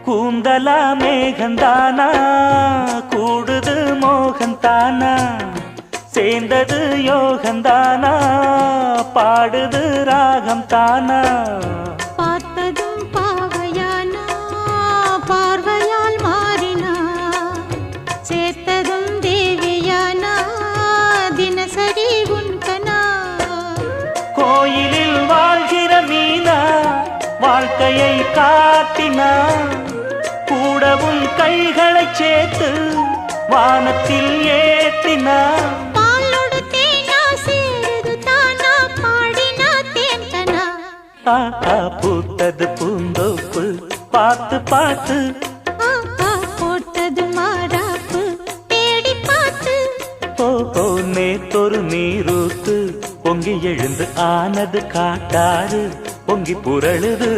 கூந்தலா மேகந்தானா கூடுது மோகந்தானா சேர்ந்தது யோகந்தானா பாடுது ராகம் தானா பார்த்ததும் பாவையானா பார்வையால் மாறினா சேர்த்ததும் தேவியானா தினசரி உன்கனா கோயிலில் வாழ்கிற மீனா வாழ்க்கையை காட்டினா கூடவும் கைகளை சேர்த்து வானத்தில் ஏற்றினா பாலோடு தேனா சேருது தானா பாடினா தேன்கனா பூத்தது பூந்தோப்பு பார்த்து பார்த்து போட்டது மாறாப்பு தேடி பார்த்து ஓ நேத்தொரு நீரூத்து பொங்கி எழுந்து ஆனது காட்டாறு பொங்கி புரளுது